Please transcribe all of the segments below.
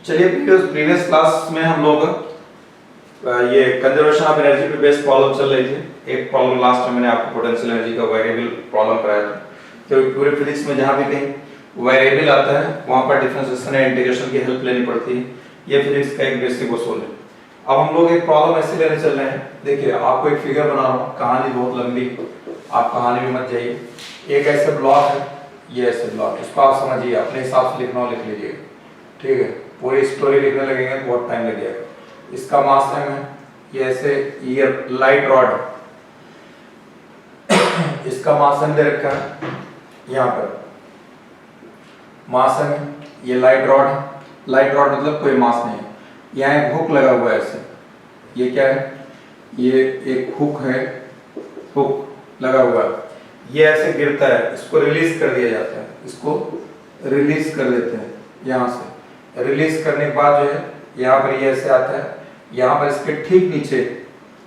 चलिए previous class में हम लोग ये कंजर्वेशन ऑफ एनर्जी पे बेस्ड प्रॉब्लम चल रही थी। एक प्रॉब्लम लास्ट में मैंने आपको पोटेंशियल एनर्जी का वेरिएबल प्रॉब्लम कराया था। तो पूरे फिजिक्स में जहाँ भी कहीं वेरिएबल आता है वहाँ पर डिफरेंशिएशन या इंटीग्रेशन की हेल्प लेनी पड़ती है। ये फिजिक्स का एक बेसिक उसूल है। अब हम लोग एक प्रॉब्लम ऐसे लेने चल रहे हैं। देखिए आपको एक फिगर बना रहा हूँ, कहानी बहुत लंबी, आप कहानी में मत जाइए। एक ऐसे ब्लॉक है, ये ऐसे ब्लॉक, इसको आप समझिए, अपने हिसाब से लिखना हो लिख लीजिएगा, ठीक है। पूरी स्टोरी लिखने लगेंगे तो बहुत टाइम लग जाएगा। इसका मास है, ये ऐसे ये लाइट रॉड, इसका मास दे रखा है यहाँ पर, मास है, ये लाइट रॉड है। लाइट रॉड मतलब कोई मास नहीं है। यहाँ एक हुक लगा हुआ है ऐसे, ये क्या है, ये एक हुक है, हुक लगा हुआ है। ये ऐसे गिरता है, इसको रिलीज कर दिया जाता है, इसको रिलीज कर देते हैं। यहाँ से रिलीज करने के बाद जो है यहाँ पर ये ऐसे आता है। यहाँ पर इसके ठीक नीचे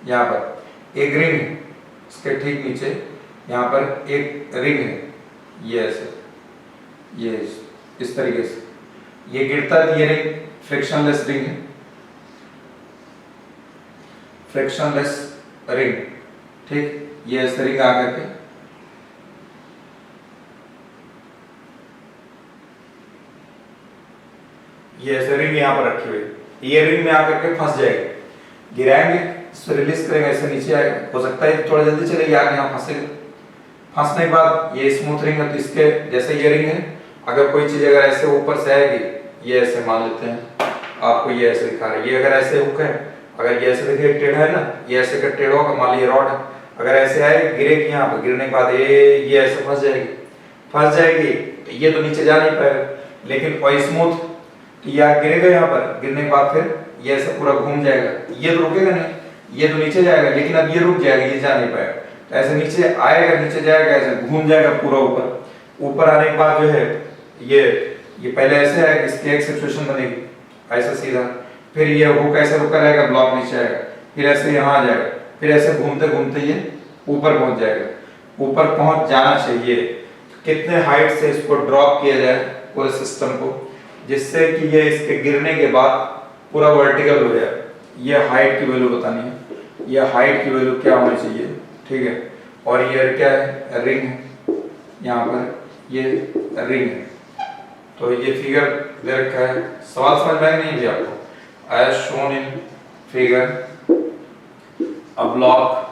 यहाँ पर एक रिंग है, इसके ठीक नीचे यहाँ पर एक रिंग है, ये ऐसे, ये इस तरीके से ये गिरता है। ये रिंग फ्रिक्शनलेस रिंग है, फ्रिक्शनलेस रिंग, ठीक। ये ऐसे रिंग आकर के ये ऐसे रिंग यहाँ पर रखी हुई, ये रिंग में आकर के फंस जाएगी। गिराएंगे, इसको रिलीज करेंगे, ऐसे नीचे आएगा। हो सकता है थोड़ा जल्दी चलेगी, आगे यहाँ फंसेगा। फंसने के बाद ये स्मूथ रिंग है, तो इसके जैसे ये रिंग है, अगर कोई चीज अगर ऐसे ऊपर से आएगी, ये ऐसे मान लेते हैं, आपको ये ऐसे दिखा रहा है, ये अगर ऐसे हुक है, अगर ये ऐसे देखिए टेढ़ा है ना, ये ऐसे का टेढ़ा होगा, मान लीजिए रॉड है, अगर ऐसे आए गिरेगी यहाँ पर, गिरने के बाद ये ऐसे फंस जाएगी, फंस जाएगी तो ये तो नीचे जा नहीं पाएगा। लेकिन और स्मूथ या गिरेगा यहाँ पर, गिरने के बाद फिर ये ऐसे पूरा घूम जाएगा, ये तो रुकेगा नहीं, ये तो नीचे जाएगा, लेकिन अब ये रुक जाएगा, ये जा नहीं पाएगा। तो ऐसे नीचे आएगा, नीचे जाएगा, ऐसे घूम जाएगा पूरा ऊपर। ऊपर आने के बाद जो है ये पहले ऐसे आएगा, इसकी एक सिचुएशन बनेगी ऐसा सीधा, फिर ये हुक ऐसे रुका रहेगा, ब्लॉक नीचे आएगा, फिर ऐसे यहाँ आ जाएगा, फिर ऐसे घूमते घूमते ये ऊपर पहुंच जाएगा। ऊपर पहुंच जाना चाहिए, कितने हाइट से इसको ड्रॉप किया जाए पूरे सिस्टम को, जिससे कि ये इसके गिरने के बाद पूरा वर्टिकल हो जाए। ये हाइट की वैल्यू बतानी है, ये हाइट की वैल्यू क्या होनी चाहिए, ठीक है। और ये क्या है, रिंग है, यहाँ पर ये रिंग है। तो ये फिगर दे रखा है, सवाल समझ में नहीं दिया आपको। as shown in figure, a block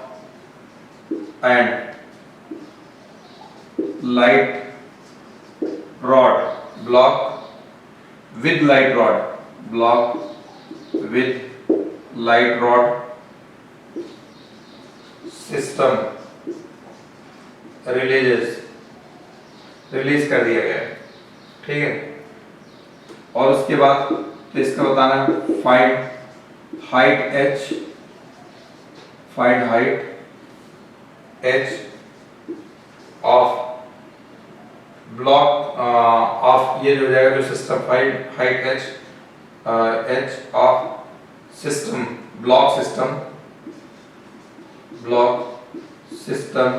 and light rod, block with light rod, block with light rod system release कर दिया गया है, ठीक है। और उसके बाद तो इसका बताना है find height h, find height h of block of, ये जो जाएगा जो system, find height h of system, block system, block system,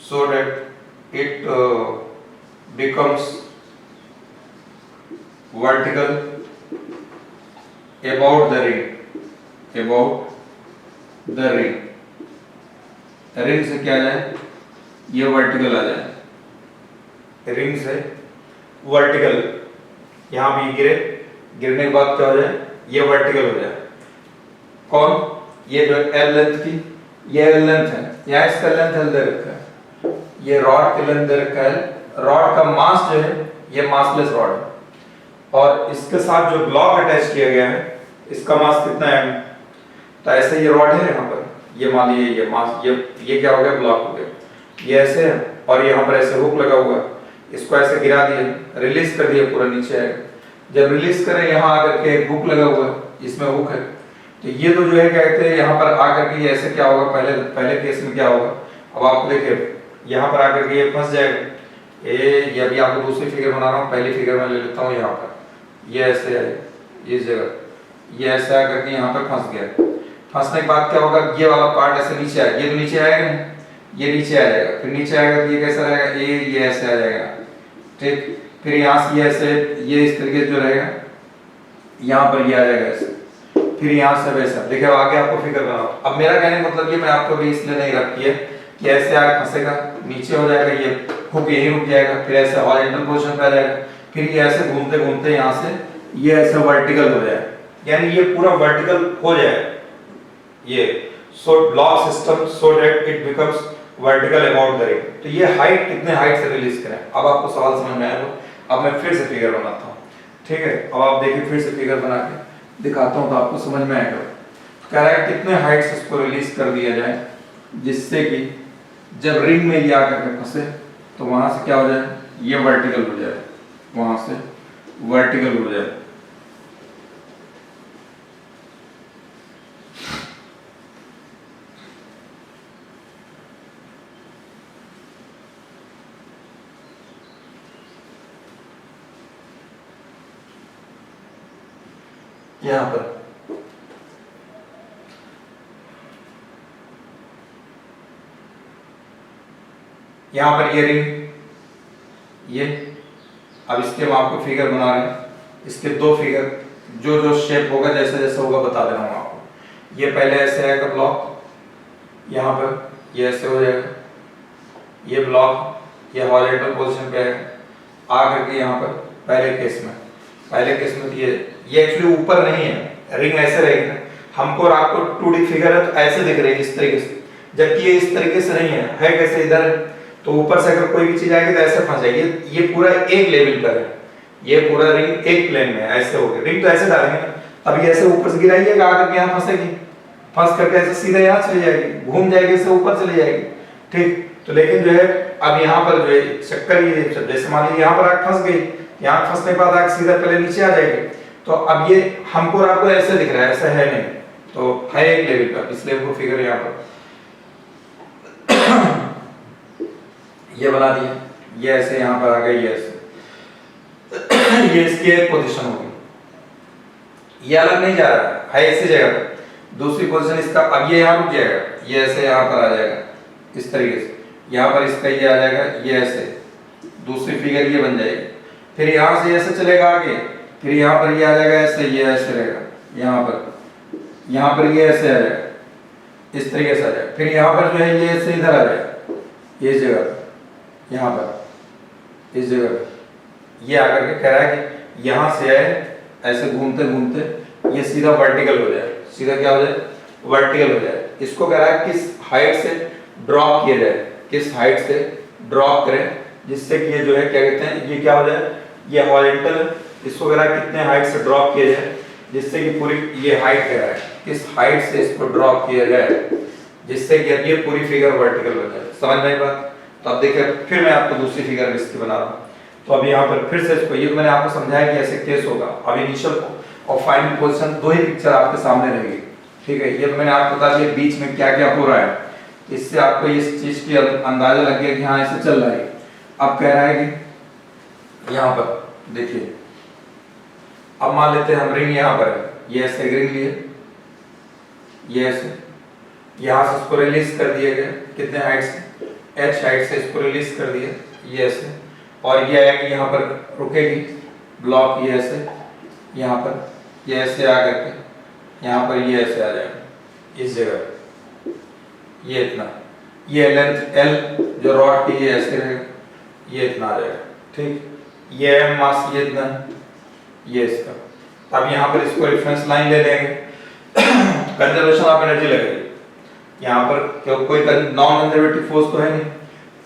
so that it becomes vertical about the ring, ring से क्या आ जाए, ये वर्टिकल आ जाए, रिंग से वर्टिकल, यहाँ भी गिरे, गिरने के बाद क्या हो जाए, ये वर्टिकल हो जाए। कौन, ये जो L लेंथ की, ये L लेंथ है, यहाँ इसका लेंथ L दे रखा है, ये रॉड की लेंथ दे रखा है। रॉड का मास जो है ये मासलेस रॉड है, और इसके साथ जो ब्लॉक अटैच किया गया है इसका मास कितना है। तो ऐसे ये रॉड है यहाँ पर, ये मान लीजिए ये मास, ये क्या हो गया, ब्लॉक हो गया, ये ऐसे है, और यहाँ पर ऐसे हुक लगा हुआ है, इसको ऐसे गिरा दिए, रिलीज कर दिया, पूरा नीचे आएगा। जब रिलीज करें, यहाँ आकर के एक हुक लगा हुआ है, इसमें हुक है, तो ये तो जो है क्या कहते हैं, यहाँ पर आकर के ऐसे क्या होगा, पहले केस में क्या होगा, अब आपको देखिए यहाँ पर आकर के ये फंस जाएगा। ये अभी आपको दूसरी फिगर बना रहा हूँ, पहली फिगर में ले लेता हूँ। यहाँ पर ये ऐसे है, इस जगह ये ऐसे आकर के यहाँ पर फंस गया। फंसने के बाद क्या होगा, ये वाला पार्ट ऐसे नीचे आएगा, ये तो नीचे आएगा नहीं, ये नीचे आ जाएगा, फिर नीचे आएगा तो ये कैसा रहेगा, ये ऐसे आ जाएगा, ठीक। फिर यहाँ से ये ऐसे, ये इस तरीके से जो रहेगा, यहाँ पर ये आ जाएगा ऐसे, फिर यहाँ से वैसा। देखिए आगे आपको फिगर बनाओ। अब मेरा कहने का मतलब ये, मैं आपको भी इसलिए नहीं रखी है कि ऐसे आगे फंसेगा, नीचे हो जाएगा, ये हुक यहीं रुक जाएगा, फिर ऐसे हॉरिजॉन्टल पोजीशन पे आ जाएगा, फिर ये ऐसे घूमते घूमते यहाँ से ये ऐसे वर्टिकल हो जाए, यानी ये पूरा वर्टिकल हो जाए ये। So block system so that it becomes vertical about the ring. तो ये हाइट कितने हाइट से रिलीज करें, अब आपको सवाल समझ में आएगा। अब मैं फिर से फिगर बनाता हूँ, ठीक है। अब आप देखिए फिर से फिगर बना के दिखाता हूँ तो आपको समझ में आएगा। कह रहा है कितने हाइट से इसको रिलीज कर दिया जाए जिससे कि जब रिंग में ये आकर के फंसे तो वहां से क्या हो जाए, ये वर्टिकल हो जाए, वहां से वर्टिकल हो जाए। यहां पर ये रिंग, ये अब इसके हम आपको फिगर बना रहे हैं, इसके दो फिगर, जो जो शेप होगा जैसे जैसे होगा बता दे रहा हूं आपको। ये पहले ऐसे आएगा ब्लॉक, यहाँ पर ये ऐसे हो जाएगा, ये ब्लॉक ये हॉरिजॉन्टल पोजीशन पे आएगा, आकर के यहाँ पर पहले केस में तो ये एक्चुअली ऊपर नहीं है, रिंग ऐसे रहेगी ना, हमको और आपको 2D फिगर है तो ऐसे दिख रही है इस तरीके से, जबकि ये इस तरीके से नहीं है कैसे इधर है। तो ऊपर से अगर कोई भी चीज आएगी तो ऐसे फंस जाएगी। ये पूरा एक लेवल पर है, ये पूरा रिंग एक प्लेन में है, ऐसे हो गया। रिंग तो ऐसे डालेंगे ना, अब ये ऐसे ऊपर से गिराइएगा, आकर के यहाँ फंसेगी, फंस करके ऐसे सीधे यहाँ चली जाएगी, घूम जाएगी, ऐसे ऊपर चली जाएगी, ठीक। तो लेकिन जो है अब यहाँ पर जो है चक्कर ये, जैसे मान लीजिए यहाँ पर आग फंस गई, यहाँ फंसने के बाद आग सीधा पहले नीचे आ जाएगी। तो अब ये हमको और आपको ऐसे दिख रहा है, ऐसा है नहीं, तो है एक लेवल पर, इसलिए हमको फिगर यहाँ पर ये बना दिया, ये ऐसे यहाँ पर आ गया, ये ऐसे ये इसकी एक पोजीशन होगी, ये अलग नहीं जा रहा है इसी जगह पर। दूसरी पोजीशन इसका, अब ये यहाँ रुक जाएगा, ये ऐसे यहाँ पर आ जाएगा इस तरीके से, यहाँ पर इसका ये आ जाएगा, ये ऐसे दूसरी फिगर ये बन जाएगी। फिर यहाँ से ऐसे चलेगा आगे, फिर यहाँ पर ये आ जाएगा ऐसे, ये ऐसे रहेगा, यहाँ पर ये ऐसे आ जाएगा, इस तरीके से आ जाएगा। फिर यहाँ पर जो है ये ऐसे इधर आ जाएगा, ये जगह यहाँ पर इस जगह पर ये आकर के कह रहा है कि यहाँ से आए ऐसे घूमते घूमते ये सीधा वर्टिकल हो जाए, सीधा क्या हो जाए, वर्टिकल हो जाए। इसको कह रहा है किस हाइट से ड्रॉप किया जाए, किस हाइट से ड्रॉप करें जिससे कि ये जो है क्या कहते हैं, ये क्या हो जाए, ये हॉरिजॉन्टल। इसको कह रहा है कितने हाइट से ड्रॉप किया जाए जिससे कि पूरी ये हाइट कह रहा है, किस हाइट से इसको ड्रॉप किया जाए जिससे कि अब ये पूरी फिगर वर्टिकल हो जाए। समझ में आई बात? तो अब देखिए फिर मैं आपको दूसरी फिगर इसकी बना रहा हूँ। तो अब यहाँ पर फिर से इसको, ये तो मैंने आपको समझाया कि ऐसे केस होगा। अब इनिशियल और फाइनल पोजीशन दो ही पिक्चर आपके सामने रहेगी, ठीक है। ये तो मैंने आपको बता दिया बीच में क्या क्या हो रहा है, इससे आपको इस चीज की अंदाजा लग गया कि हाँ ऐसे चल रहा है। अब कह रहा है कि यहाँ पर देखिए, अब मान लेते हैं हम रिंग यहाँ पर है, ये ऐसे रिंग लिए, ये ऐसे यहाँ से इसको रिलीज कर दिया गया, कितने हाइट से, h हाइट से इसको रिलीज कर दिया, ये ऐसे, और ये आएगी यहाँ पर रुकेगी ब्लॉक, ये ऐसे यहाँ पर ये ऐसे आ करके यहाँ पर ये ऐसे आ जाएगा इस जगह, ये इतना, ये लेंथ l जो रॉड की ये ऐसे रहेगा, ये इतना आ जाएगा, ठीक। ये m मास ये इतना, ये इसका। अब यहाँ पर इसको रेफरेंस लाइन ले लेंगे, कंजर्वेशन ऑफ एनर्जी लगेगी यहाँ पर, क्योंकि कोई नॉन कंजर्वेटिव फोर्स तो है नहीं।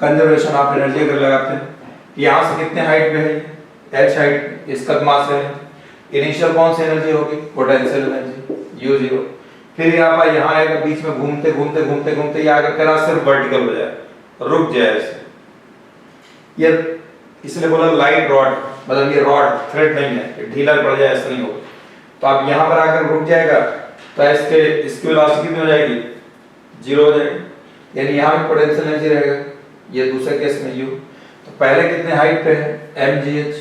कंजर्वेशन ऑफ एनर्जी अगर लगाते हैं, यहाँ से कितने हाइट पे है, h हाइट, इसका मास है, इनिशियल कौन सी एनर्जी होगी, पोटेंशियल एनर्जी u0। फिर यहाँ पर यहाँ आएगा, बीच में घूमते घूमते घूमते घूमते ये आकर करा सिर्फ वर्टिकल हो जाए, रुक जाए ऐसे। ये इसलिए बोला लाइट रॉड, मतलब ये रॉड थ्रेड नहीं है, ढीला पड़ जाए ऐसा नहीं होगा। तो अब यहाँ पर आकर रुक जाएगा तो इसकी वेलोसिटी कितनी हो जाएगी, 0 हो जाएगी, यानी यहाँ भी पोटेंशियल एनर्जी रहेगा, ये दूसरे केस में u। तो पहले कितने हाइट पे है, mgh,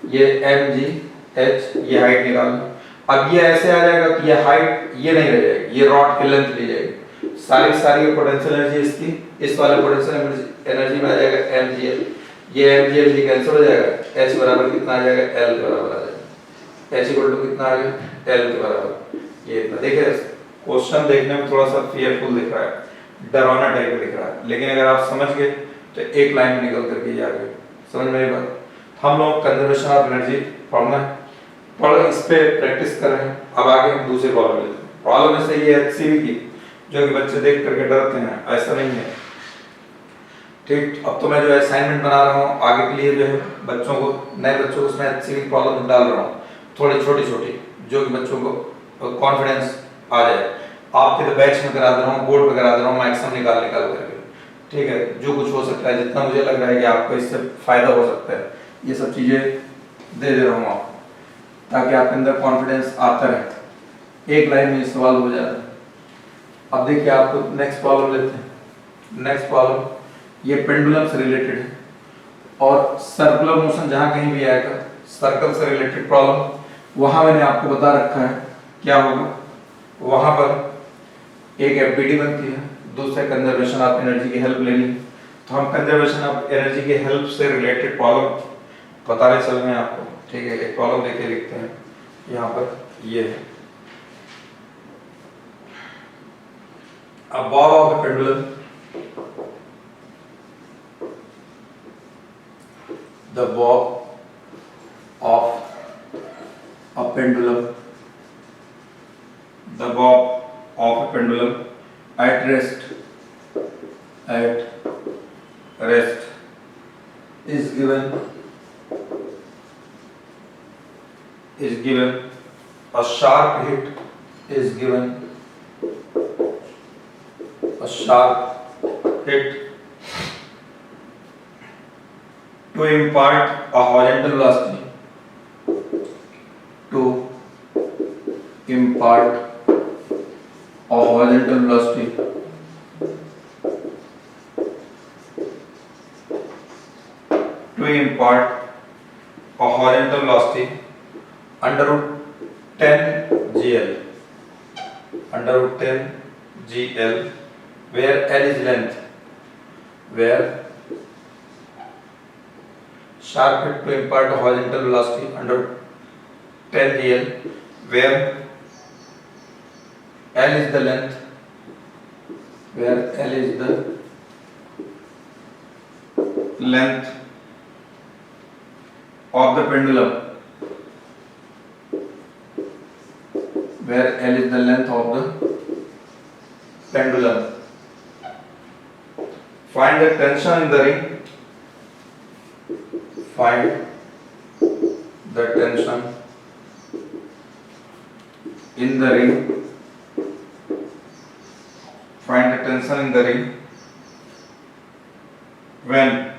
ये mgh, ये हाइट निकालना। अब ये ऐसे आ जाएगा कि ये हाइट ये नहीं रह जाएगी, ये रॉड की लेंथ ली जाएगी, सारी सारी पोटेंशियल एनर्जी इसकी इस वाले पोटेंशियल एनर्जी में आ जाएगा mgl, ये mgl जी कैंसिल हो जाएगा, h बराबर कितना आ जाएगा, l के बराबर आ जाएगा, h इक्वल टू कितना आ गया, l के बराबर। ये इतना देखिए क्वेश्चन देखने में थोड़ा सा फियरफुल दिख रहा है, डरावना टाइप दिख रहा है, लेकिन अगर आप समझ गए तो एक लाइन में निकल करके जा गए। समझ मेरी बात? हम लोग कंजर्वेशन ऑफ एनर्जी पढ़ना है, पढ़ इस पे प्रैक्टिस कर रहे हैं। अब आगे हम दूसरे प्रॉब्लम लेते हैं। प्रॉब्लम में से ये HCV की जो कि बच्चे देख करके डरते हैं, ऐसा नहीं है, ठीक। अब तो मैं जो असाइनमेंट बना रहा हूँ आगे के लिए जो है बच्चों को, नए बच्चों को उसमें HCV की प्रॉब्लम डाल रहा हूँ, थोड़ी छोटी छोटी, जो कि बच्चों को कॉन्फिडेंस आ जाए। आपके तो बैच में करा दे रहा हूँ, बोर्ड पे करा दे रहा हूँ, मैक्सिमम निकाल करके, ठीक है। जो कुछ हो सकता है, जितना मुझे लग रहा है कि आपको इससे फायदा हो सकता है, ये सब चीजें दे रहा हूँ आपको, ताकि आपके अंदर कॉन्फिडेंस आता रहे। एक लाइन में सवाल हो जाता है। अब देखिए आपको नेक्स्ट प्रॉब्लम लेते हैं। नेक्स्ट प्रॉब्लम ये पेंडुलम से रिलेटेड है और सर्कुलर मोशन जहां कहीं भी आएगा, सर्कल से रिलेटेड प्रॉब्लम, वहां मैंने आपको बता रखा है क्या होगा। वहां पर एक एफबीडी बनती है, दूसरे कंजर्वेशन ऑफ एनर्जी की हेल्प लेनी। तो हम कंजर्वेशन ऑफ एनर्जी की हेल्प से रिलेटेड प्रॉब्लम बताने चल रहे हैं आपको, ठीक है। एक प्रॉब्लम लेके लिखते हैं यहाँ पर, ये है a bob of a pendulum, the bob of a pendulum, the bob of a pendulum at rest is given a sharp hit is given a sharp hit to impart a horizontal velocity, to impart a horizontal velocity under root 10 GL, under root 10 GL, where L is length, where sharp hit to impart a horizontal velocity under 10 GL, where L is the length, where L is the length of the pendulum, where L is the length of the pendulum. Find the tension in the ring. Find the tension in the ring. Find the tension in the ring when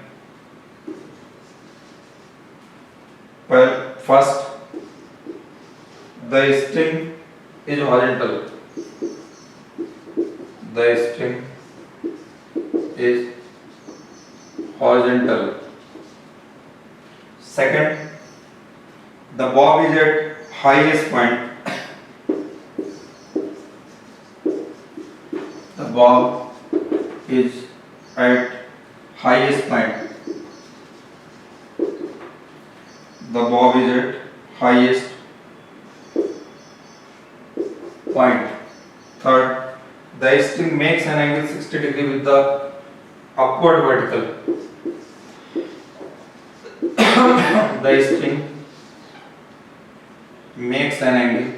first the string is horizontal. The string is horizontal. Second, the bob is at highest point. The bob is at highest point. The bob is at highest point. Third, the string makes an angle 60 degree with the upward vertical. The string makes an angle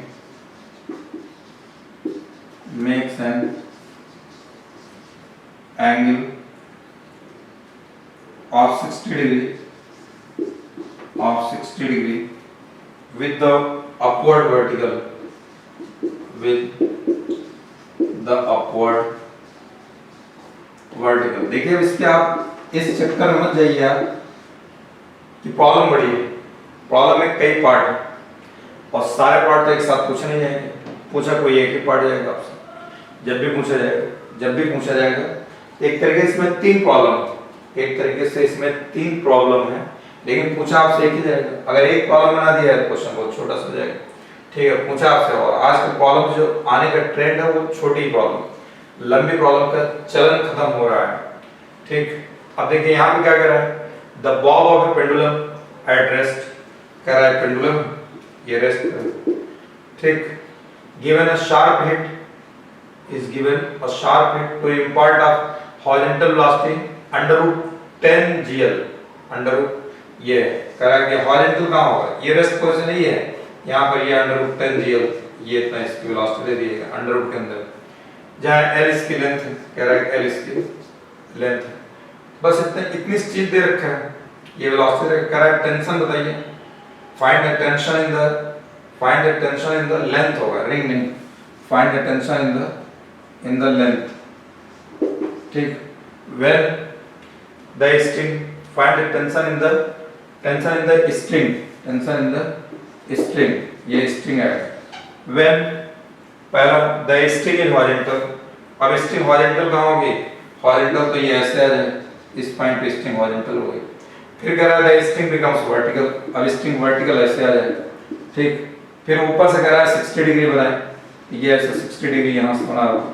of 60 degree with the upward vertical, देखिए इसके आप इस चक्कर में मत जाइए आप कि प्रॉब्लम बड़ी है। प्रॉब्लम में कई पार्ट है और सारे पार्ट तो एक साथ पूछे नहीं जाएंगे, पूछा कोई एक ही पार्ट जाएगा आपसे। जब भी पूछा जाएगा एक तरीके से इसमें तीन प्रॉब्लम है, लेकिन पूछा आपसे एक ही जाएगा। अगर एक प्रॉब्लम बना दिया है तो क्वेश्चन बहुत छोटा सा जाएगा, ठीक है, पूछा आपसे। और आज के प्रॉब्लम जो आने का ट्रेंड है वो छोटी प्रॉब्लम, लंबी प्रॉब्लम का चलन खत्म हो रहा है। ठीक, अब देखिए यहाँ पे क्या कह रहा है, the Bob of A pendulum at rest, कह रहा है पेंडुलम ये रेस्ट कर। ठीक, given a sharp hit is given a sharp hit to impart of horizontal velocity under root 10 gl, under root ये कह रहा है कि horizontal कहाँ होगा, ये रेस्ट पोजीशन नहीं है, यहाँ पर ये under root 10 gl, ये इतना इसकी वेलोसिटी दे दिएगा अंडर रूट के अंदर, जहाँ l इसकी लेंथ है, कह रहा है l इसकी लेंथ है, बस इतनी चीज दे रखा है, ये वेलोसिटी कह रहा है। टेंशन बताइए, find the tension in the length होगा, रिंग नहीं, find the tension in the length। ठीक, when the string, find the tension in the string, ये string है। when पहला the string is horizontal, अब string horizontal कहाँ होगी, horizontal तो ये ऐसे आ जाए, इस पॉइंट पे string horizontal हो गई। फिर कह रहा है the string becomes vertical, अब string vertical ऐसे आ जाए। ठीक, फिर ऊपर से कह रहा है 60 डिग्री बनाए, ये ऐसे 60 डिग्री यहाँ से बना रहा हूँ,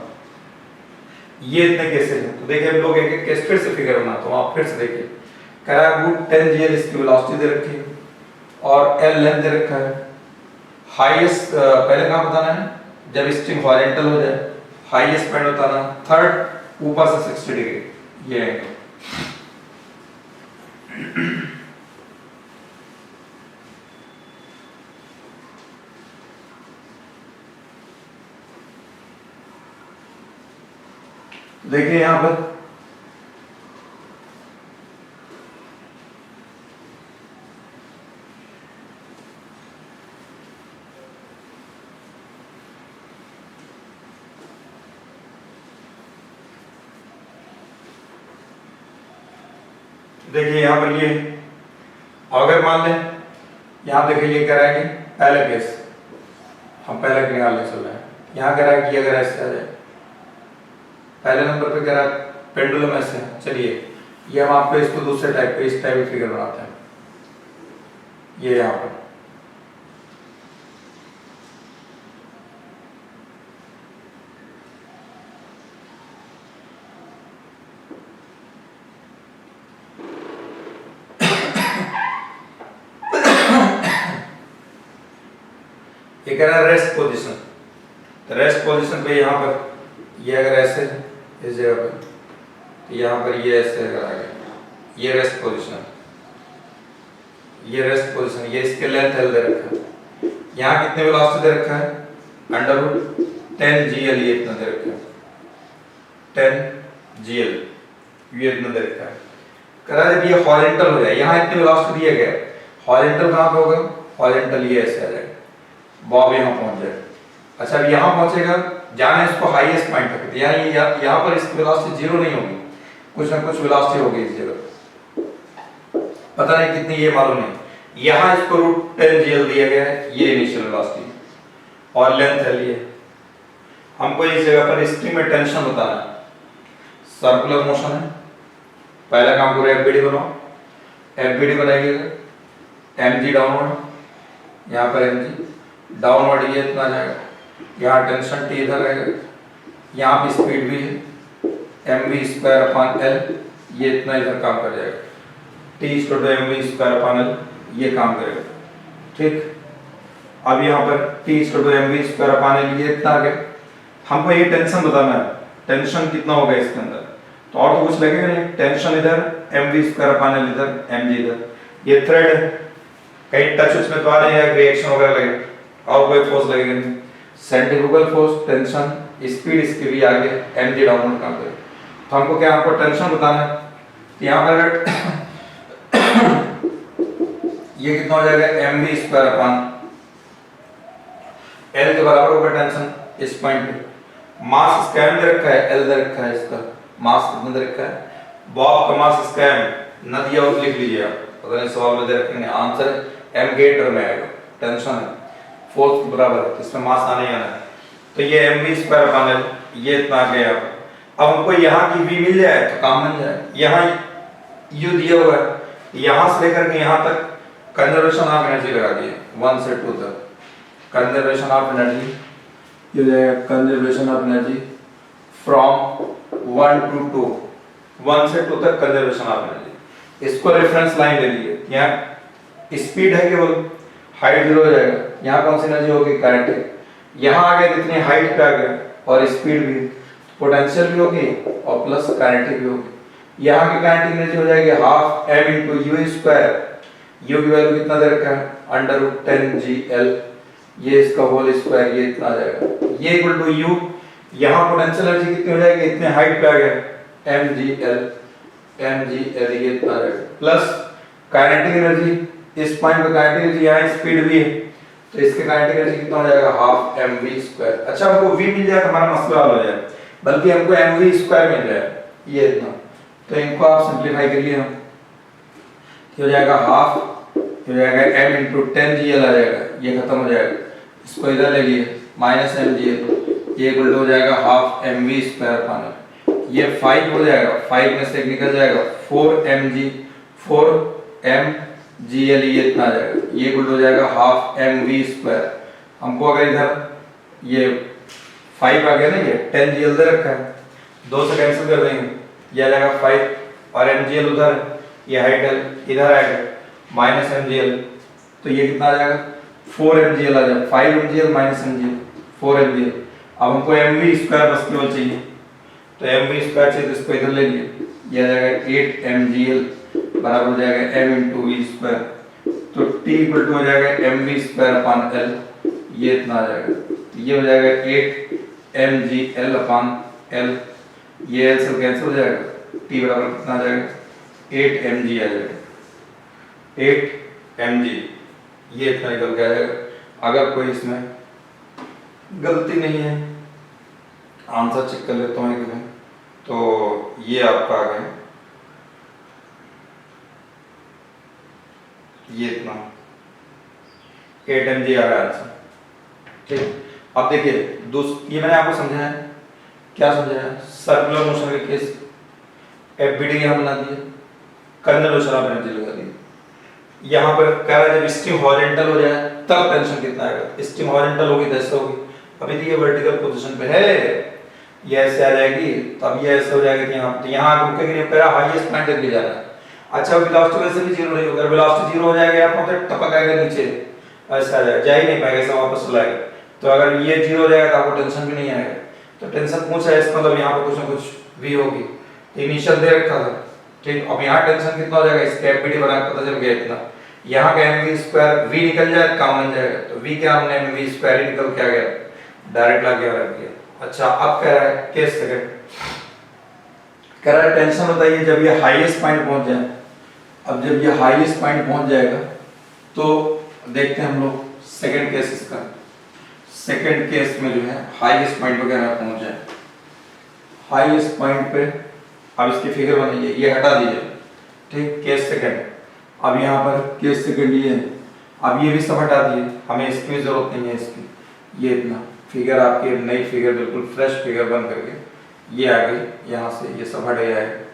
ये इतने केसेस हैं। तो देखिए हम लोग एक केस फिर से फिगर बनाते हैं, आप फिर से देखिए, कह रहा है रूट 10 gl इसकी वेलोसिटी दे रखी है और l लेंथ दे रखा है। हाईएस्ट पहले कहाँ बताना है, जब स्ट्रिंग हॉरिजॉन्टल हो जाए, हाईएस्ट पॉइंट बताना, थर्ड ऊपर से 60 डिग्री ये एंगल। देखिए यहां पर देखिए यहां पर ये अगर मान लें, यहां देखिए ये कह रहा है कि पहला केस, हम पहला के निकालने चल रहे हैं, यहां कह रहा है कि अगर ऐसे आ जाए, पहले नंबर पे कह रहा है पेंडुलम ऐसे है। चलिए ये हम आपको इसको दूसरे टाइप पे, इस टाइप की फिगर बनाते हैं, ये यहाँ पर ये कह रहा है रेस्ट पोजीशन, तो रेस्ट पोजीशन पे यहाँ पर ये अगर ऐसे इस जगह पर, तो यहाँ पर ये ऐसे अगर आ गया, ये रेस्ट पोजीशन, ये रेस्ट पोजीशन, ये इसके लेंथ एल दे रखा है, यहाँ कितने वेलोसिटी दे रखा है, अंडर रूट 10 gl, ये इतना दे रखा है 10 gl, ये इतना दे रखा है। कह रहा है जब ये हॉरिजॉन्टल हो जाए, यहाँ इतनी वेलोसिटी दिया गया, हॉरिजॉन्टल कहाँ पे होगा, हॉरिजॉन्टल ये ऐसे आ जाएगा, बॉब यहाँ पहुंच जाएगा। अच्छा अब यहाँ पहुंचेगा, जाना इसको हाईएस्ट पॉइंट तक, यानी यहाँ पर इसकी वेलोसिटी जीरो नहीं होगी, कुछ ना कुछ वेलोसिटी होगी इस जगह, पता नहीं कितनी ये मालूम नहीं। यहाँ इसको रूट 10 gl दिया गया है, ये इनिशियल वेलोसिटी और लेंथ है लिए। हमको इस जगह पर स्ट्रिंग में टेंशन बताना है, सर्कुलर मोशन है, पहला काम करो एफबीडी बनाओ, एफबीडी बनाइएगा mg डाउनवर्ड, यहाँ पर mg डाउनवर्ड ये इतना जाएगा, यहाँ टेंशन T इधर रहेगा, यहाँ पे स्पीड भी है mv²/L, ये इतना इधर काम कर जाएगा, T=mv²/L, ये काम करेगा। ठीक, अब यहाँ पर T=mv²/L, ये इतना आ गया। हमको ये टेंशन बताना है, टेंशन कितना होगा इसके अंदर, तो और तो कुछ लगेगा नहीं, टेंशन इधर mv²/L इधर, mg इधर, ये थ्रेड है, कहीं टच उसमें तो आ नहीं है, रिएक्शन वगैरह लगेगा, और कोई फोर्स लगेगा नहीं, सेंट्रीफ्यूगल फोर्स, टेंशन, स्पीड इसके भी आगे mg डाउनवर्ड काम करेगा। तो हमको क्या, आपको टेंशन बताना है, तो यहाँ पर अगर ये कितना हो जाएगा mv²/L के बराबर होगा टेंशन इस पॉइंट पे। मास स्क्वायर दे रखा है, L दे रखा है, इसका मास कितना दे रखा है, बॉब का मास स्क्वायर न दिया हो तो लिख लीजिए आप, पता नहीं सवाल में दे रखेंगे, आंसर m गेटर में आएगा, टेंशन है फोर्स के बराबर है, इसमें मास आने ही आना है। तो ये mv²/L, ये इतना आ गया। अब हमको यहाँ की v मिल जाए तो काम बन जाए, यहाँ u दिया हुआ है, यहाँ से लेकर के यहाँ तक कंजर्वेशन ऑफ एनर्जी लगा दिए 1 से 2 तक, कंजर्वेशन ऑफ एनर्जी, ये हो जाएगा conservation of energy from 1 to 2, 1 से 2 तक कंजर्वेशन ऑफ एनर्जी। इसको रेफरेंस लाइन ले लीजिए, यहाँ स्पीड है केवल, हाइट 0 हो जाएगा, यहाँ कौन सी एनर्जी होगी, काइनेटिक, यहाँ आ गया जितनी हाइट पे आ गया और स्पीड भी, पोटेंशियल भी होगी और प्लस काइनेटिक भी होगी। यहाँ की काइनेटिक एनर्जी हो जाएगी half m into u square, u की वैल्यू कितना दे रखा है, √10 GL, ये इसका होल स्क्वायर, ये इतना आ जाएगा, ये इक्वल टू u, यहाँ पोटेंशियल एनर्जी कितनी हो जाएगी, इतने हाइट पे आ गया mgl, ये इतना आ जाएगा, प्लस काइनेटिक एनर्जी, इस पॉइंट पे काइनेटिक एनर्जी, यहाँ स्पीड भी है तो इसके काइनेटिक एनर्जी कितना हो जाएगा, हाफ mv स्क्वायर। अच्छा हमको v मिल जाए तो हमारा मसला हल हो जाए, बल्कि हमको mv स्क्वायर मिल जाए, ये इतना, तो इनको आप सिंपलीफाई करिए, हम हो जाएगा हाफ, हो जाएगा m into 10 GL आ जाएगा, ये खत्म हो जाएगा, इसको इधर ले लिए माइनस mgl, ये इक्वल हो जाएगा हाफ mv स्क्वायर पाना, ये 5 हो जाएगा, 5 में से निकल जाएगा 4mgl, ये इतना आ जाएगा, ये इक्वल हो जाएगा हाफ mv स्क्वायर। हमको अगर इधर ये 5 आ गया ना, ये 10 GL दे रखा है, 2 से कैंसिल कर देंगे, ये आ जाएगा 5 और mgl उधर, ये हाइट इधर आएगा माइनस mgl, तो ये कितना आ जाएगा 4 mgl आ जाएगा, 5 mgl माइनस mgl 4 mgl। अब हमको mv स्क्वायर बस केवल चाहिए, तो mv स्क्वायर चाहिए तो इसको इधर ले लिए, ये आ जाएगा 8 mgl बराबर हो जाएगा m into v स्क्वायर, तो t इक्वल टू हो जाएगा mv स्क्वायर अपॉन l, ये इतना आ जाएगा, ये हो जाएगा 8 mgl अपॉन l, ये l से कैंसिल हो जाएगा, t बराबर कितना आ जाएगा 8 mg आ जाएगा, 8 mg, ये इतना निकल के आ जाएगा। अगर कोई इसमें गलती नहीं है, आंसर चेक कर लेता हूँ एक में, तो ये आपका आ गया, ये इतना 8 mg आ रहा है आंसर, ठीक। अब देखिए ये मैंने आपको समझाया, क्या समझाया, सर्कुलर मोशन के केस एफबीडी यहाँ बना दिए, कंजर्वेशन ऑफ एनर्जी लगा दी, यहाँ पर कह रहा है जब स्ट्रिंग हॉरिजॉन्टल हो जाए तब टेंशन कितना आएगा, स्ट्रिंग हॉरिजॉन्टल होगी तो ऐसे होगी, अभी तो ये वर्टिकल पोजीशन पे है, ये ऐसे आ जाएगी, तब ये ऐसे हो जाएगा कि यहाँ, तो यहाँ रुकेगी नहीं, पहला हाईएस्ट पॉइंट तक ले जाना है। अच्छा वेलोसिटी वैसे भी जीरो नहीं होगा, अगर वेलोसिटी जीरो हो जाएगा यहाँ पर टपक आएगा नीचे, ऐसा आ जाएगा, जा ही नहीं पाएगा, सब वापस चलाएगा। तो अगर ये जीरो हो जाएगा तो आपको टेंशन भी नहीं आएगा, तो टेंशन पूछा है इसका मतलब यहाँ पर कुछ ना कुछ भी होगी, इनिशियल दे रखा था, ठीक। अब यहाँ टेंशन कितना हो जाएगा, इसके एफबीडी बना के पता चल गया इतना, यहाँ का mv स्क्वायर v निकल जाए काम बन जाएगा, तो v क्या हमने mv स्क्वायर ही निकल के आ गया, डायरेक्ट ला के रख दिया। अच्छा अब कह रहा है केस सेकंड, कह रहा है टेंशन बताइए जब ये हाईएस्ट पॉइंट पहुंच जाए, अब जब ये हाईएस्ट पॉइंट पहुंच जाएगा तो देखते हैं हम लोग सेकंड केस इसका, सेकंड केस में जो है हाईएस्ट पॉइंट वगैरह पहुंच जाए, हाईएस्ट पॉइंट पे अब इसकी फिगर बनाइए, ये हटा दीजिए, ठीक, केस सेकंड। अब यहाँ पर केस सेकंड ये है, अब ये भी सब हटा दिए, हमें इसकी भी जरूरत नहीं है इसकी, ये इतना फिगर आपकी नई फिगर बिल्कुल फ्रेश फिगर बन करके ये आ गई, यहाँ से ये सब हट गया है,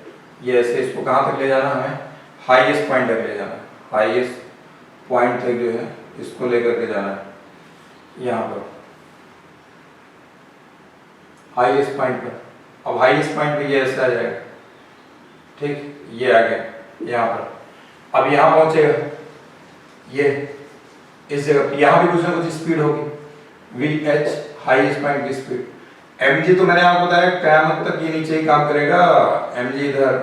ये ऐसे इसको कहाँ तक ले जाना, हमें हाईएस्ट पॉइंट तक ले जाना है, हाईएस्ट पॉइंट तक जो है इसको लेकर के जाना है यहाँ पर हाईएस्ट पॉइंट पर। अब हाईएस्ट पॉइंट पे ये ऐसे आ जाएगा, ठीक, ये आ गया यहाँ पर। अब यहाँ पहुंचेगा ये इस जगह पे, यहाँ भी कुछ ना कुछ स्पीड होगी, VH हाईएस्ट पॉइंट की स्पीड, mg तो मैंने आपको बताया कयामत तक ये नीचे ही काम करेगा, mg इधर,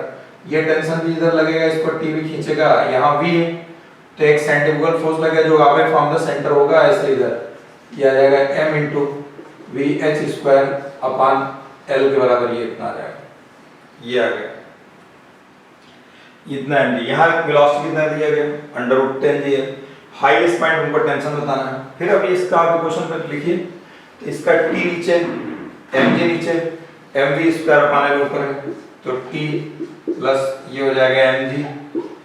ये टेंशन भी इधर लगेगा, इसको t भी खींचेगा, यहाँ v है तो एक सेंट्रीफ्यूगल फोर्स लगेगा जो अवे फ्रॉम द सेंटर होगा, ऐसे इधर ये आ जाएगा m into VH square upon L के बराबर, ये इतना आ जाएगा, ये आ गया इतना mg। यहाँ वेलोसिटी कितना दिया गया, √10 GL, हाईएस्ट पॉइंट हमको टेंशन बताना है। फिर अभी इसका आप क्वेश्चन पर लिखिए, तो इसका t नीचे, mg नीचे, mv स्क्वायर अपॉन L ऊपर है, तो t प्लस ये हो जाएगा mg,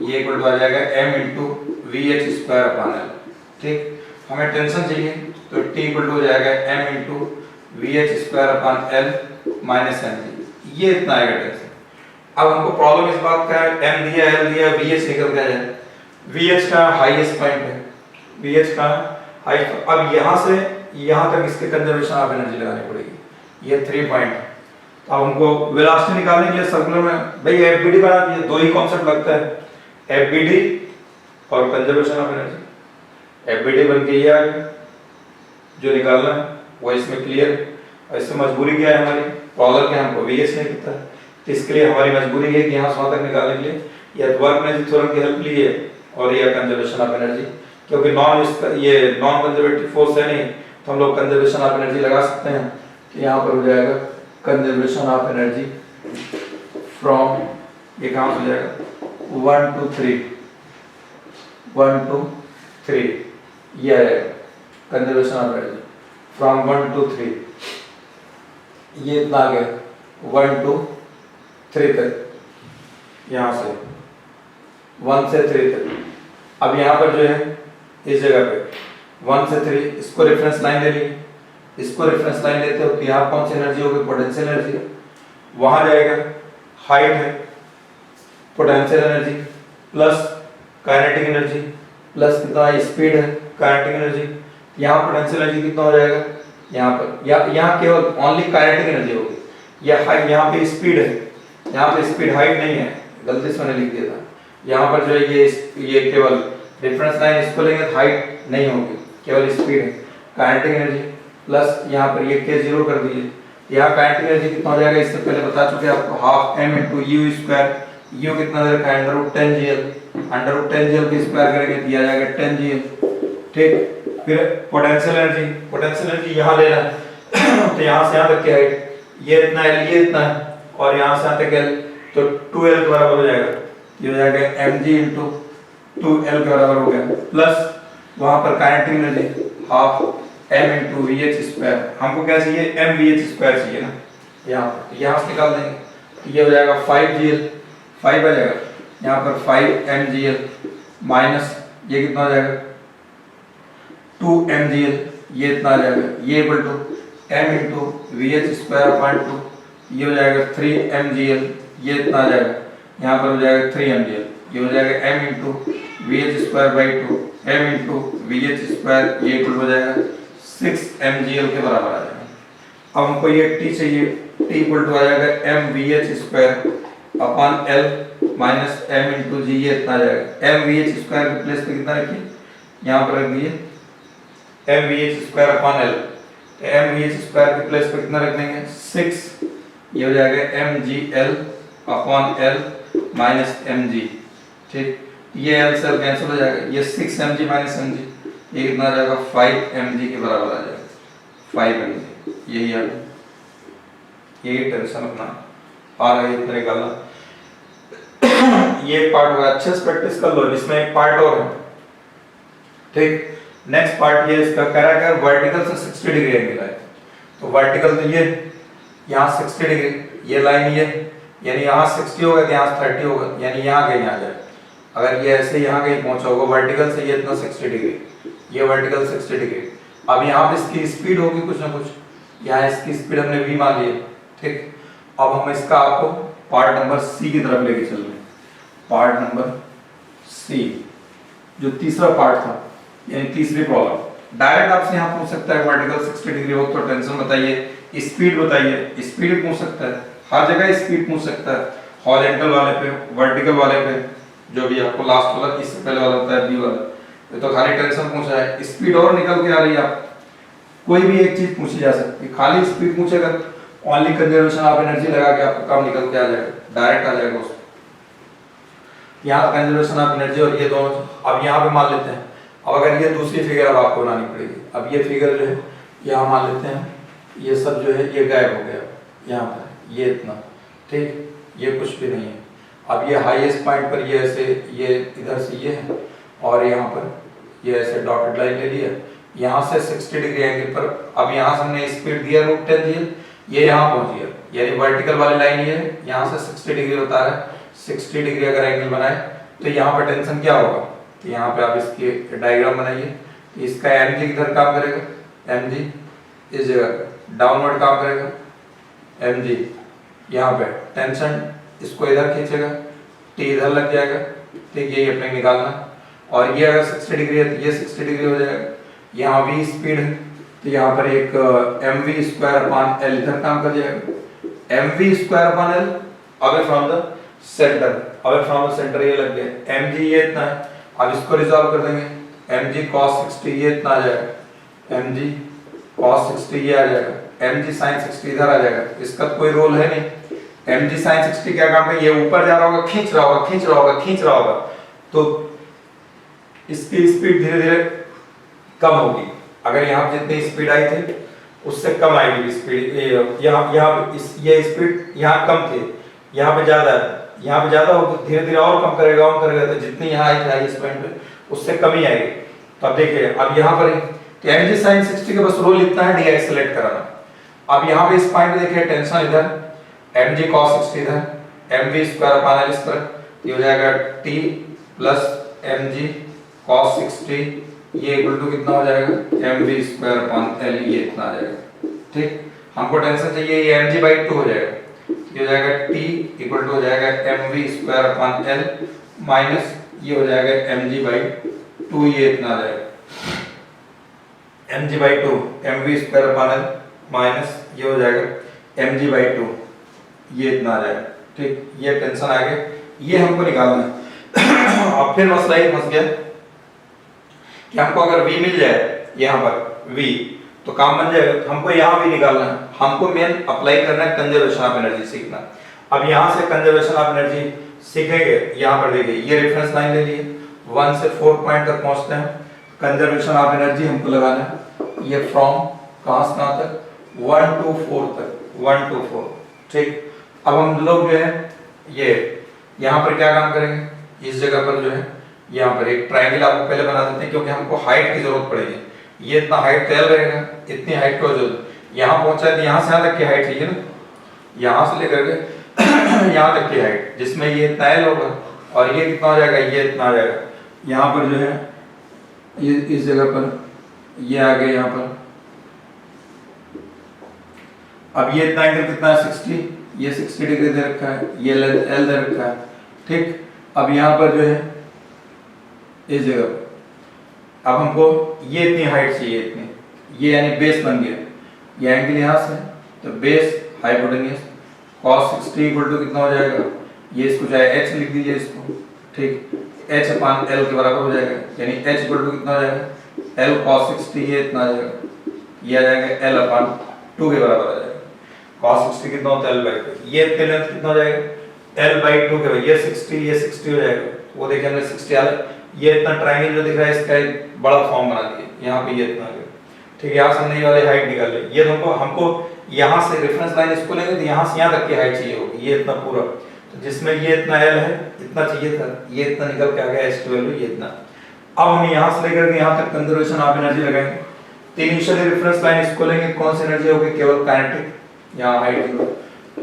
ये इक्वल टू आ जाएगा m into VH square upon L, ठीक। हमें टेंशन चाहिए तो t इक्वल टू हो जाएगा m into VH square upon L minus mg, ये इतना आएगा टेंशन। अब हमको प्रॉब्लम इस बात का है, m दिया L दिया VH निकल के आ जाए, VH का हाईएस्ट पॉइंट है, VH का अब यहाँ से यहाँ तक इसके कंजर्वेशन ऑफ एनर्जी लगानी पड़ेगी, ये 3 पॉइंट। तो अब हमको वेलोसिटी निकालने के लिए सर्कुलर में भाई एफबीडी बना दिए, दो ही कॉन्सेप्ट लगता है, एफबीडी और कंजर्वेशन ऑफ एनर्जी। एफबीडी बन के ये आ गया, जो निकालना है वो इसमें क्लियर। इससे मजबूरी क्या है हमारी, प्रॉब्लम क्या, हमको वीएस नहीं पता है, तो इसके लिए हमारी मजबूरी है कि यहाँ से वहाँ तक निकालने के लिए या वर्क एनर्जी थ्योरम की हेल्प ली है और या कंजर्वेशन ऑफ एनर्जी, क्योंकि ये नॉन कंजर्वेटिव फोर्स है नहीं, तो हम लोग कंजर्वेशन ऑफ एनर्जी लगा सकते हैं। तो यहाँ पर हो जाएगा कंजर्वेशन ऑफ एनर्जी फ्रॉम, ये कहाँ से हो जाएगा 1 to 3, 1 to 3, ये आएगा conservation of energy from 1 to 3, ये इतना आ गया 1 to 3 तक, यहाँ से 1 से 3 तक। अब यहाँ पर जो है इस जगह पे 1 से 3 इसको रेफरेंस लाइन ले ली, इसको रेफरेंस लाइन लेते हो तो यहाँ कौन सी एनर्जी होगी, पोटेंशियल एनर्जी, वहां जाएगा हाइट है, potential energy plus kinetic energy plus कितना स्पीड है, काइनेटिक एनर्जी, यहाँ पोटेंशियल एनर्जी कितना हो जाएगा, यहाँ पर यहाँ केवल ओनली काइनेटिक एनर्जी होगी, यहाँ पे स्पीड है, यहाँ पे स्पीड हाइट नहीं है, गलती से मैंने लिख दिया था, यहाँ पर जो है ये केवल रेफरेंस लाइन इसको लेंगे तो हाइट नहीं होगी, केवल स्पीड है, काइनेटिक एनर्जी प्लस यहाँ पर ये के जीरो कर दीजिए, यहाँ काइनेटिक एनर्जी कितना हो जाएगा, इससे पहले बता चुके आपको, half m into you square, you कितना दे रखा है √10 GL की स्क्वायर करेंगे दिया जाएगा 10 GL, ठीक। फिर पोटेंशियल एनर्जी यहाँ लेना है तो यहाँ से यहाँ तक क्या है, ये इतना है, ये इतना है, और यहाँ से यहाँ तक L, तो 2L के बराबर हो जाएगा, ये हो जाएगा mg इंटू 2L के बराबर हो गया, प्लस वहाँ पर kinetic energy half m into VH square, हमको क्या चाहिए mVH स्क्वायर चाहिए ना, यहाँ से निकाल देंगे, ये हो जाएगा 5GL, 5 आ जाएगा, यहाँ पर 5mgl माइनस ये कितना हो जाएगा 2mgl, ये इतना आ जाएगा, ये equal to m into VH square upon 2, ये हो जाएगा 3mgl, ये इतना आ जाएगा, यहाँ पर हो जाएगा 3mgl, ये हो जाएगा m into VH square by 2, m into VH square, ये इक्वल हो जाएगा 6mgl के बराबर आ जाएगा। अब हमको ये t चाहिए, t इक्वल टू आ जाएगा mVH square upon L minus m into g, ये इतना आ जाएगा, mVH स्क्वायर के प्लेस पे कितना रखिए, यहाँ पर रख दीजिए mVH square upon L, mVH square के प्लेस पे कितना रख देंगे 6, ये हो जाएगा mgl upon L minus mg, ठीक, ये L से कैंसिल हो जाएगा, ये 6mg माइनस mg, ये कितना आ जाएगा 5mg के बराबर आ जाएगा, 5mg, यही आ गया, यही टेंशन अपना आ रहा है, इतना निकालना। ये पार्ट होगा, अच्छे से प्रैक्टिस कर लो, इसमें एक पार्ट और है, ठीक। नेक्स्ट पार्ट ये इसका कह रहा है वर्टिकल से 60 डिग्री एंगल है, तो वर्टिकल तो ये यहाँ 60 डिग्री, ये लाइन ये, यानी यहाँ 60 होगा तो यहाँ 30 होगा, यानी यहाँ कहीं आ जाए, अगर ये ऐसे यहाँ कहीं पहुंचा होगा वर्टिकल से, ये इतना 60 डिग्री, ये वर्टिकल 60 डिग्री। अब यहाँ पे इसकी स्पीड होगी कुछ ना कुछ, यहाँ इसकी स्पीड हमने v मान ली है, ठीक। अब हम इसका आपको पार्ट नंबर सी की तरफ लेके चल रहे हैं, पार्ट नंबर सी जो तीसरा पार्ट था, यानी तीसरी प्रॉब्लम। डायरेक्ट आपसे यहाँ पूछ सकता है वर्टिकल 60 डिग्री हो तो टेंशन बताइए, स्पीड बताइए, स्पीड पूछ सकता है, हर जगह स्पीड पूछ सकता है, हॉरिजॉन्टल वाले पे, वर्टिकल वाले पे, जो भी आपको लास्ट वाला इससे पहले वाला होता है बी वाला, ये तो खाली टेंशन पूछा है, स्पीड और निकल के आ रही है, आप कोई भी एक चीज पूछी जा सकती है, खाली स्पीड पूछेगा ओनली कंजर्वेशन ऑफ एनर्जी लगा के आपका काम निकल के आ जाएगा, डायरेक्ट आ जाएगा उसको। यहाँ कंजर्वेशन ऑफ एनर्जी और ये दोनों, अब यहाँ पे मान लेते हैं, अब अगर ये दूसरी फिगर अब आपको बनानी पड़ेगी, अब ये फिगर जो है यहाँ मान लेते हैं, ये सब जो है ये गायब हो गया, यहाँ पर ये इतना, ठीक, ये कुछ भी नहीं है। अब ये हाईएस्ट पॉइंट पर ये ऐसे, ये इधर से ये है, और यहाँ पर ये ऐसे डॉटेड लाइन ले लिया, यहाँ से 60 डिग्री एंगल पर, अब यहाँ से हमने स्पीड दिया √10 दिया, ये यहाँ पहुँच गया, यानी वर्टिकल वाली लाइन ये है, यहाँ से 60 डिग्री होता है, 60 डिग्री अगर एंगल बनाए तो यहाँ पर टेंशन क्या होगा, तो यहाँ पे आप इसकी डायग्राम बनाइए, इसका mg किधर काम करेगा, mg इस जगह डाउनवर्ड काम करेगा, mg यहाँ पे टेंशन इसको इधर खींचेगा, t इधर लग जाएगा, ठीक, यही अपने निकालना। और ये अगर 60 डिग्री है तो ये 60 डिग्री हो जाएगा, यहाँ v स्पीड है तो यहाँ पर एक mv स्क्वायर अपॉन l इधर काम कर जाएगा। mv square upon l away from the centre, away from the centre ये लग गया। mg ये इतना है, अब इसको रिजॉल्व कर देंगे। mg cos 60 ये इतना आ जाएगा, mg cos 60 ये आ जाएगा, mg sin 60 इधर आ जाएगा। इसका कोई रोल है नहीं। mg sin 60 क्या काम है, ये ऊपर जा रहा होगा, खींच रहा होगा, खींच रहा होगा, खींच रहा होगा, तो इसकी स्पीड धीरे धीरे कम होगी। अगर यहाँ जितनी स्पीड आई थी उससे कम आएगी स्पीड। ये स्पीड यहाँ कम थी, यहाँ पे ज्यादा है, यहाँ पे ज्यादा होगी, धीरे धीरे और कम करेगा, और करेगा, तो जितनी यहाँ आई थी इस पॉइंट पे उससे कम ही आएगी। तो अब देखिए, अब यहाँ पर mg sin 60 का बस रोल इतना है, डीएक्सेलेरेट कराना। अब यहाँ पे इस पॉइंट पे देखिए टेंशन इधर, mg cos 60 इधर, mv स्क्वायर अपॉन l इस तरफ, ये हो जाएगा t प्लस mg cos 60 ये इक्वल टू कितना हो जाएगा, mv स्क्वायर अपॉन l ये इतना आ जाएगा। ठीक, हमको टेंशन चाहिए ये mg/2 हो जाएगा, ये हो जाएगा t इक्वल टू हो जाएगा mv square upon l minus ये हो जाएगा mg/2 ये इतना आ जाएगा, mg/2 mv square upon l minus ये हो जाएगा mg/2 ये इतना आ जाएगा। ठीक, ये टेंशन आ गया, ये हमको निकालना है। अब फिर मसला ये फंस गया कि हमको अगर v मिल जाए यहाँ पर v तो काम बन जाएगा। हमको यहाँ भी निकालना है, हमको मेन अप्लाई करना है कंजर्वेशन ऑफ एनर्जी सीखना। अब यहाँ से कंजर्वेशन ऑफ एनर्जी सीखेंगे। यहाँ पर देखिए ये रेफरेंस लाइन ले लिए, 1 से 4 पॉइंट तक पहुँचते हैं। कंजर्वेशन ऑफ एनर्जी हमको लगाना है, ये फ्रॉम कहाँ से कहाँ तक, 1 to 4 तक, 1 to 4। ठीक, अब हम लोग जो है ये यहाँ पर क्या काम करेंगे, इस जगह पर जो है यहाँ पर एक ट्रायंगल आपको पहले बना देते हैं, क्योंकि हमको हाइट की जरूरत पड़ेगी। ये इतना हाइट तय रहेगा, इतनी हाइट को जरूरत, यहाँ पहुंचा है यहाँ से यहाँ तक की हाइट चाहिए ना, यहाँ से लेकर के यहाँ तक की हाइट, जिसमें ये इतना एल होगा और ये कितना हो जाएगा, ये इतना आ जाएगा। यहाँ पर जो है ये इस जगह पर ये आ गया यहाँ पर। अब ये इतना एंगल कितना है, 60, ये 60 डिग्री दे रखा है, ये एल दे रखा है। ठीक, अब यहाँ पर जो है इस जगह पर अब हमको ये इतनी हाइट चाहिए, इतनी, ये यानी बेस बन गया। ये एंगल यहाँ से तो base hypotenuse cos 60 equal to कितना हो जाएगा, ये इसको चाहे h लिख दीजिए इसको। ठीक, h अपॉन l के बराबर हो जाएगा, यानी h इक्वल टू कितना हो जाएगा, l cos 60 ये इतना आ जाएगा, ये आ जाएगा l अपॉन 2 के बराबर आ जाएगा। cos 60 कितना होता है l/2, ये इतने लेंथ कितना हो जाएगा, l/2 के, ये 60 ये 60 हो जाएगा। वो देखिए हमने 60 आ, ये इतना ट्रायंगल जो दिख रहा है इसका एक बड़ा फॉर्म बना दिया, यहाँ पे ये इतना आ गया। ठीक है, यहाँ से हमने ये वाली हाइट निकाल ली। ये हमको यहाँ से रेफरेंस लाइन इसको लेंगे तो यहाँ से यहाँ तक की हाइट चाहिए होगी, ये इतना पूरा, तो जिसमें ये इतना l है, इतना चाहिए था, ये इतना निकल के आ गया h वैल्यू ये इतना। अब हम यहाँ से लेकर के यहाँ तक कंजर्वेशन ऑफ एनर्जी लगाएंगे। तो इनिशियली रेफरेंस लाइन इसको लेंगे, कौन सी एनर्जी होगी, केवल काइनेटिक, यहाँ हाइट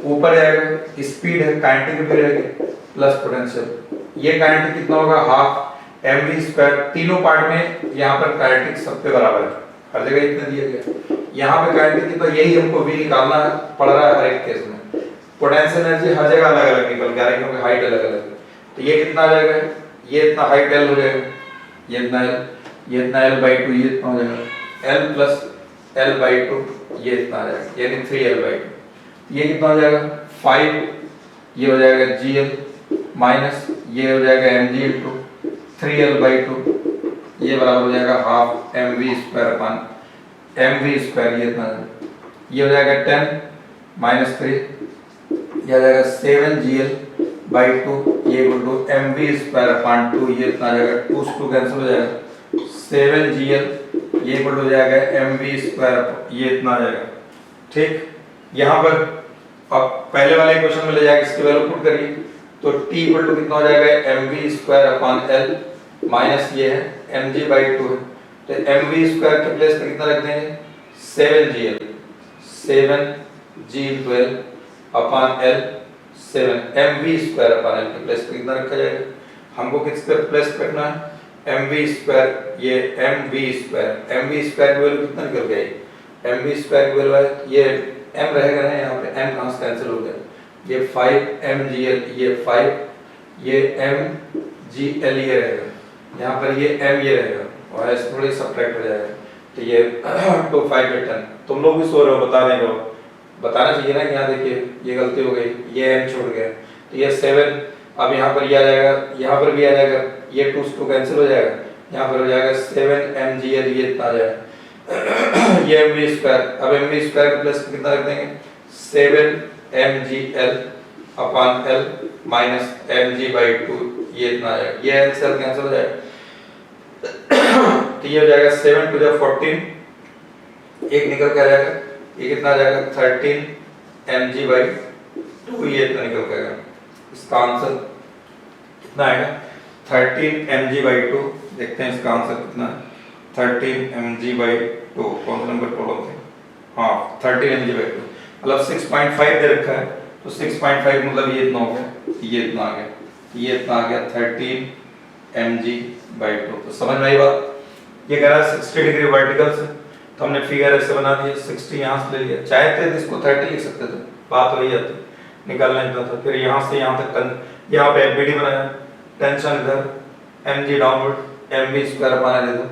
ऊपर जाएगा, स्पीड है, काइनेटिक भी रहेगी प्लस पोटेंशियल। ये काइनेटिक कितना होगा, हाफ mv स्क्वायर, तीनों पार्ट में यहाँ पर काइनेटिक सब पे बराबर है, हर जगह इतना दिया गया। यहाँ पे काइनेटिक की तो यही हमको v निकालना पड़ रहा है हर एक केस में। पोटेंशियल एनर्जी हर जगह अलग अलग निकल के आ रही है, क्योंकि हाइट अलग अलग है। तो ये कितना आ जाएगा, ये इतना हाइट l हो जाएगा, ये इतना l, ये इतना l/2, ये इतना हो जाएगा l प्लस l/2, ये इतना आ जाएगा, यानी 3l/2। ये कितना हो जाएगा 5, ये हो जाएगा gl माइनस ये हो जाएगा mg इंटू 3l/2, ये बराबर हो जाएगा half mv square upon mv square, ये इतना, ये हो जाएगा 10 माइनस 3, ये आ जाएगा 7gl/2, ये equal to mv square upon 2, ये इतना आ जाएगा, 2 से 2 कैंसिल हो जाएगा, 7gl, ये इक्वल हो जाएगा mv स्क्वायर, ये इतना आ जाएगा। ठीक, यहाँ पर अब पहले वाले क्वेश्चन में ले जाके इसकी वैल्यू पुट करिए, तो t इक्वल टू कितना हो जाएगा, mv square upon l minus ये है mg/2 है, तो mv स्क्वायर के प्लेस पे कितना रख देंगे, 7gl, 7g12 upon l, 7 mv square upon l के प्लेस पे कितना रखा जाएगा, हमको किसके प्लेस पे रखना है, mv स्क्वायर, ये mv स्क्वायर की वैल्यू कितना निकल गई, mv स्क्वायर की वैल्यू ये m रहेगा ना, यहाँ पे m कहाँ से कैंसिल हो गया, ये 5mgl, ये 5, ये mgl ये रहेगा, यहाँ पर ये m ये रहेगा और ऐसे थोड़ी सब्ट्रैक्ट हो जाएगा, तो ये 2 5 8 10। तुम लोग भी सो रहे हो, बता नहीं रहो, बताना चाहिए ना कि यहाँ देखिए ये गलती हो गई, ये m छोड़ गया, तो ये 7, अब यहाँ पर ये आ जाएगा, यहाँ पर भी आ जाएगा, ये 2 से 2 कैंसिल हो जाएगा, यहाँ पर हो जाएगा 7mgl, ये इतना आ जाएगा ये mv स्क्वायर। अब mv स्क्वायर प्लस कितना रख देंगे 7mgl upon l minus mg/2, ये इतना आ जाएगा, ये l से l कैंसिल हो जाएगा तो ये हो जाएगा 7 टू द 14, एक निकल के आ जाएगा, ये कितना आ जाएगा 13 mg/2, ये इतना निकल के आएगा। इसका आंसर कितना आएगा 13 mg/2। देखते हैं इसका आंसर कितना है 13 mg/2। कौन सा नंबर प्रॉब्लम थे, हाँ 13 mg/2, मतलब 6.5 दे रखा है, तो 6.5 मतलब ये इतना हो गया, ये इतना आ गया, ये इतना आ गया 13 mg/2। तो समझ में आई बात। ये कह रहा है 60 डिग्री वर्टिकल से, तो हमने फिगर ऐसे बना दिया, 60 यहाँ से ले लिया, चाहते तो इसको 30 लिख सकते थे, बात वही आती, निकालना इतना था। फिर यहाँ से यहाँ तक, यहाँ पे एफबीडी बनाया, टेंशन इधर, mg downward mv square upon इधर,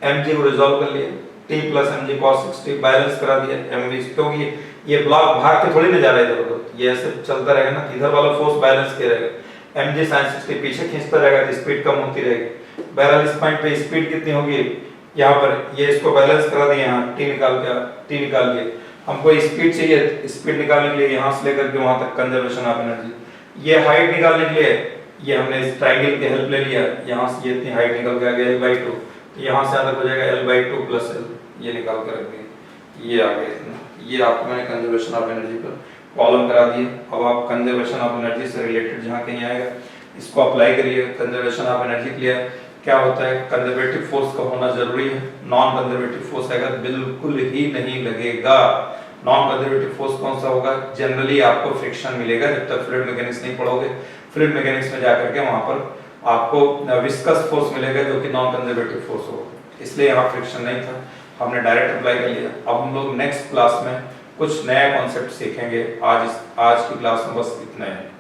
mg को रिजॉल्व कर लिया, t plus mg cos 60 balance करा दिया mv, क्योंकि ये ब्लॉक भाग के थोड़ी ना जा रहा है इधर उधर, ये ऐसे चलता रहेगा ना, इधर वाला फोर्स बैलेंस किया रहेगा, mg sin 60 पीछे खींचता रहेगा तो स्पीड कम होती रहेगी। बहरहाल इस पॉइंट पे स्पीड कितनी होगी, यहाँ पर ये इसको बैलेंस करा दिए, यहाँ t निकाल के हमको स्पीड चाहिए, स्पीड निकालने के लिए यहाँ से लेकर के वहां तक कंजर्वेशन ऑफ एनर्जी, ये हाइट निकालने के लिए ये हमने इस ट्रायंगल की हेल्प ले लिया, यहाँ से ये इतनी हाइट निकल के आ गया l/2, तो यहाँ से यहाँ तक हो जाएगा l/2 प्लस l, ये निकाल कर रख दिए, ये आ गया इतना। ये आपको मैंने कंजर्वेशन ऑफ एनर्जी पर कॉलम करा दिए। अब आप कंजर्वेशन ऑफ एनर्जी से रिलेटेड जहाँ कहीं आएगा इसको अप्लाई करिए। कंजर्वेशन ऑफ एनर्जी के लिए क्या होता है, कंजर्वेटिव फोर्स का होना जरूरी है, नॉन कंजर्वेटिव फोर्स आएगा बिल्कुल ही नहीं लगेगा। नॉन कंजर्वेटिव फोर्स कौन सा होगा, जनरली आपको फ्रिक्शन मिलेगा जब तक फ्लूइड मैकेनिक्स नहीं पढ़ोगे। फ्लूइड मैकेनिक्स में जाकर के वहां पर आपको विस्कस फोर्स मिलेगा जो कि नॉन कंजर्वेटिव फोर्स होगा, इसलिए यहाँ फ्रिक्शन नहीं था, हमने डायरेक्ट अप्लाई कर लिया। अब हम लोग नेक्स्ट क्लास में कुछ नया कॉन्सेप्ट सीखेंगे। आज की क्लास में बस इतना है।